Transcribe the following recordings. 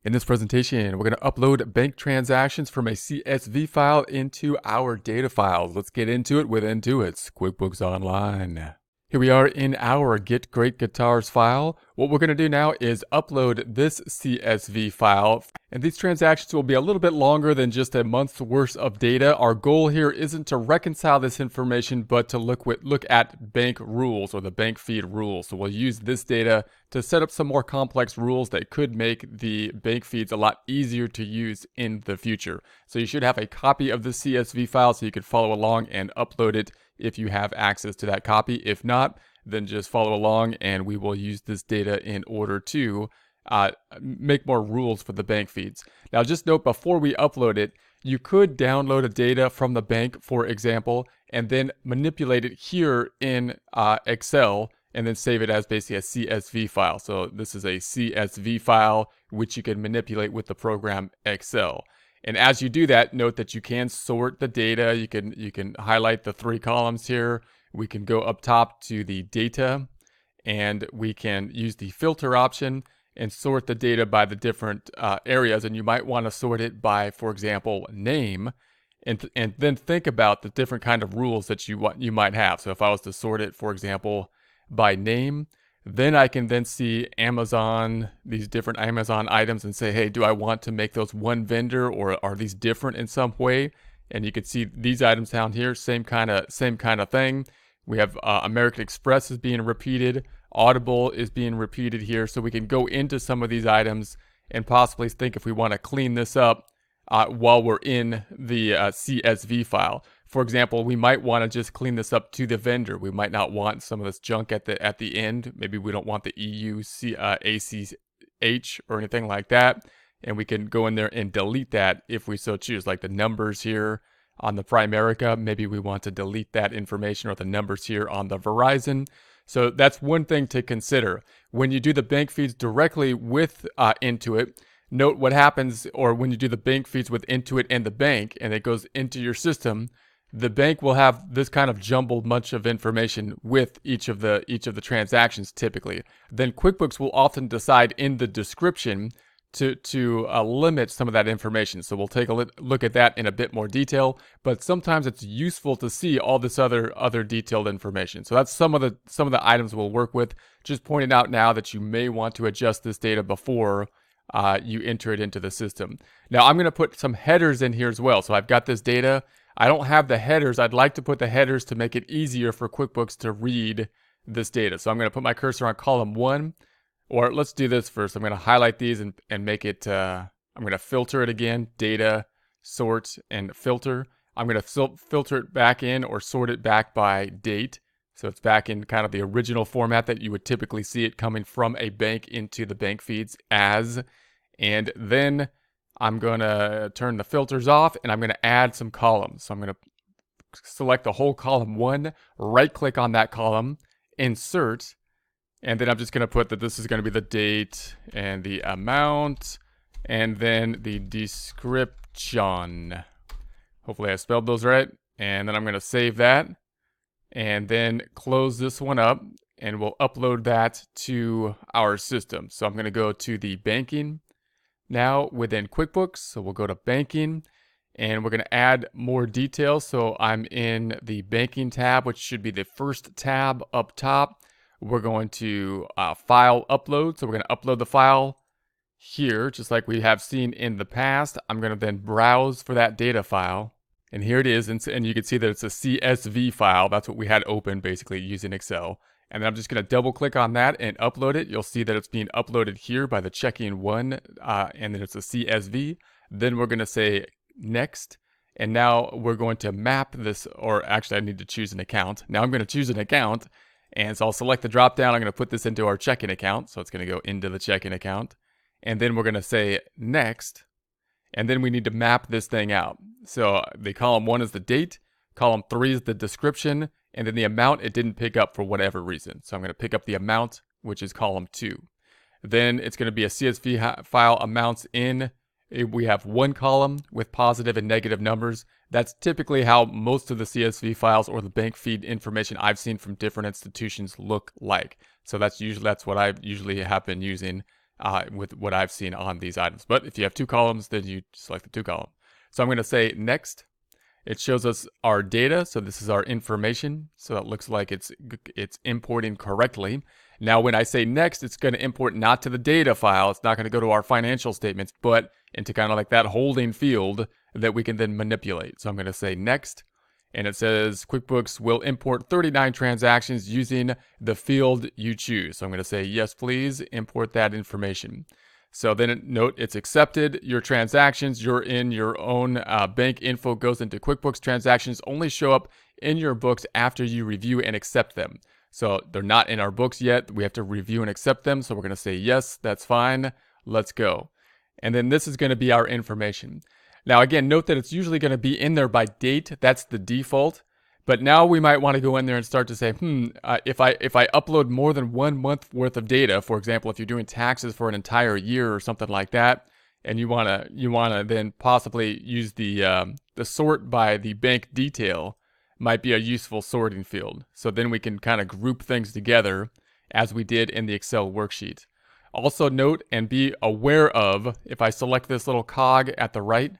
In this presentation, we're going to upload bank transactions from a CSV file into our data files. Let's get into it with Intuit's QuickBooks Online. Here we are in our Get Great Guitars file. What we're going to do now is upload this CSV file. And these transactions will be a little bit longer than just a month's worth of data. Our goal here isn't to reconcile this information, but to look at bank rules or the bank feed rules. So we'll use this data to set up some more complex rules that could make the bank feeds a lot easier to use in the future. So you should have a copy of the CSV file so you can follow along and upload it if you have access to that copy. If not, then just follow along and we will use this data in order to make more rules for the bank feeds. Now just note, before we upload it, you could download a data from the bank, for example, and then manipulate it here in Excel and then save it as basically a CSV file. So this is a CSV file which you can manipulate with the program Excel. And as you do that, note that you can sort the data. You can highlight the 3 columns here. We can go up top to the data, and we can use the filter option and sort the data by the different areas. And you might want to sort it by, for example, name, and then think about the different kind of rules that you might have. So if I was to sort it, for example, by name, then I can then see Amazon, these different Amazon items, and say, hey, do I want to make those one vendor, or are these different in some way? And you can see these items down here, same kind of thing. We have American Express is being repeated, Audible is being repeated here. So we can go into some of these items and possibly think if we want to clean this up while we're in the CSV file. For example, we might want to just clean this up to the vendor. We might not want some of this junk at the end. Maybe we don't want the ACH or anything like that. And we can go in there and delete that if we so choose, like the numbers here on the Primerica. Maybe we want to delete that information, or the numbers here on the Verizon. So that's one thing to consider. When you do the bank feeds directly with Intuit, note what happens, or when you do the bank feeds with Intuit and the bank, and it goes into your system, the bank will have this kind of jumbled bunch of information with each of the transactions typically. Then QuickBooks will often decide in the description to limit some of that information. So we'll take a look at that in a bit more detail, but sometimes it's useful to see all this other detailed information. So that's some of the items we'll work with. Just pointing out now that you may want to adjust this data before you enter it into the system. Now I'm going to put some headers in here as well. So I've got this data. I don't have the headers. I'd like to put the headers to make it easier for QuickBooks to read this data. So I'm going to put my cursor on column 1, or let's do this first. I'm going to highlight these and make it, I'm going to filter it again, data, sort, and filter. I'm going to filter it back in, or sort it back by date. So it's back in kind of the original format that you would typically see it coming from a bank into the bank feeds as. And then I'm going to turn the filters off, and I'm going to add some columns. So I'm going to select the whole column 1, right click on that column, insert, and then I'm just going to put that this is going to be the date and the amount, and then the description. Hopefully I spelled those right. And then I'm going to save that, and then close this one up, and we'll upload that to our system. So I'm going to go to the banking now within QuickBooks. So we'll go to banking, and we're going to add more details. So I'm in the banking tab, which should be the first tab up top. We're going to file upload. So we're going to upload the file here, just like we have seen in the past. I'm going to then browse for that data file. And here it is. And you can see that it's a CSV file. That's what we had open basically using Excel. And then I'm just going to double click on that and upload it. You'll see that it's being uploaded here by the checking 1, and then it's a CSV. Then we're going to say next. And now we're going to map this, or actually I need to choose an account. Now I'm going to choose an account. And so I'll select the drop down. I'm going to put this into our checking account. So it's going to go into the checking account. And then we're going to say next. And then we need to map this thing out. So the column 1 is the date. Column 3 is the description. And then the amount it didn't pick up for whatever reason. So I'm going to pick up the amount, which is column 2. Then it's going to be a CSV file amounts in. We have one column with positive and negative numbers. That's typically how most of the CSV files or the bank feed information I've seen from different institutions look like. So that's what I usually have been using. with what I've seen on these items. But if you have 2 columns, then you select the 2 column. So I'm going to say next. It shows us our data, so this is our information. So it looks like it's importing correctly. Now when I say next, it's going to import not to the data file. It's not going to go to our financial statements, but into kind of like that holding field that we can then manipulate. So I'm going to say next, and it says QuickBooks will import 39 transactions using the field you choose. So I'm going to say yes, please import that information. So then note it's accepted. Your transactions, you're in your own bank info goes into QuickBooks. Transactions only show up in your books after you review and accept them. So they're not in our books yet. We have to review and accept them. So we're going to say, yes, that's fine. Let's go. And then this is going to be our information. Now, again, note that it's usually going to be in there by date. That's the default. But now we might want to go in there and start to say, if I upload more than 1 month worth of data, for example, if you're doing taxes for an entire year or something like that, and you wanna then possibly use the sort by the bank detail, might be a useful sorting field. So then we can kind of group things together as we did in the Excel worksheet. Also note and be aware of, if I select this little cog at the right,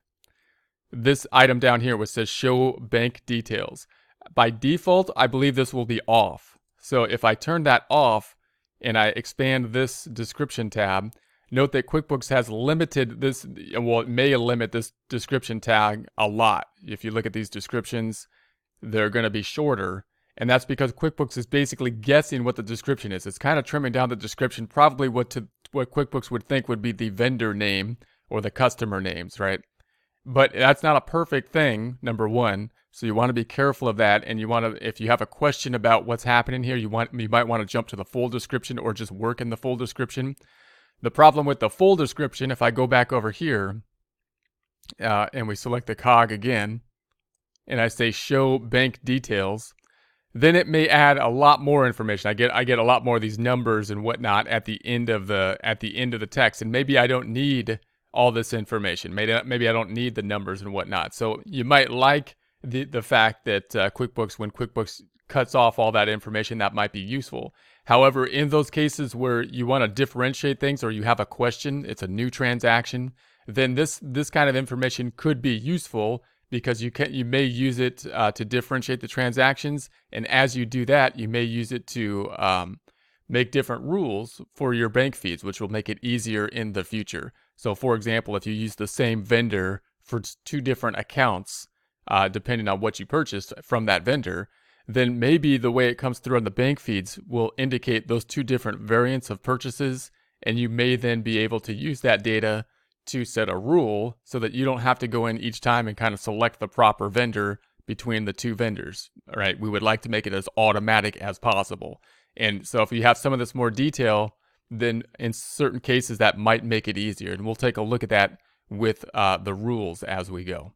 this item down here which says show bank details. By default, I believe this will be off. So if I turn that off and I expand this description tab, note that QuickBooks has limited this, well, it may limit this description tag a lot. If you look at these descriptions, they're going to be shorter. And that's because QuickBooks is basically guessing what the description is. It's kind of trimming down the description, probably what QuickBooks would think would be the vendor name or the customer names, right? But that's not a perfect thing, number one. So you want to be careful of that, and you want to, if you have a question about what's happening here, you might want to jump to the full description or just work in the full description. The problem with the full description, if I go back over here, and we select the cog again, and I say show bank details, then it may add a lot more information. I get a lot more of these numbers and whatnot at the end of the text, and maybe I don't need all this information. Maybe I don't need the numbers and whatnot. So you might like the fact that QuickBooks, when QuickBooks cuts off all that information, that might be useful. However, in those cases where you want to differentiate things or you have a question, it's a new transaction, then this kind of information could be useful because you may use it to differentiate the transactions, and as you do that, you may use it to make different rules for your bank feeds, which will make it easier in the future. So, for example, if you use the same vendor for 2 different accounts, depending on what you purchased from that vendor, then maybe the way it comes through on the bank feeds will indicate those 2 different variants of purchases, and you may then be able to use that data to set a rule so that you don't have to go in each time and kind of select the proper vendor between the 2 vendors. All right, we would like to make it as automatic as possible. And so if you have some of this more detail, then in certain cases that might make it easier. And we'll take a look at that with the rules as we go.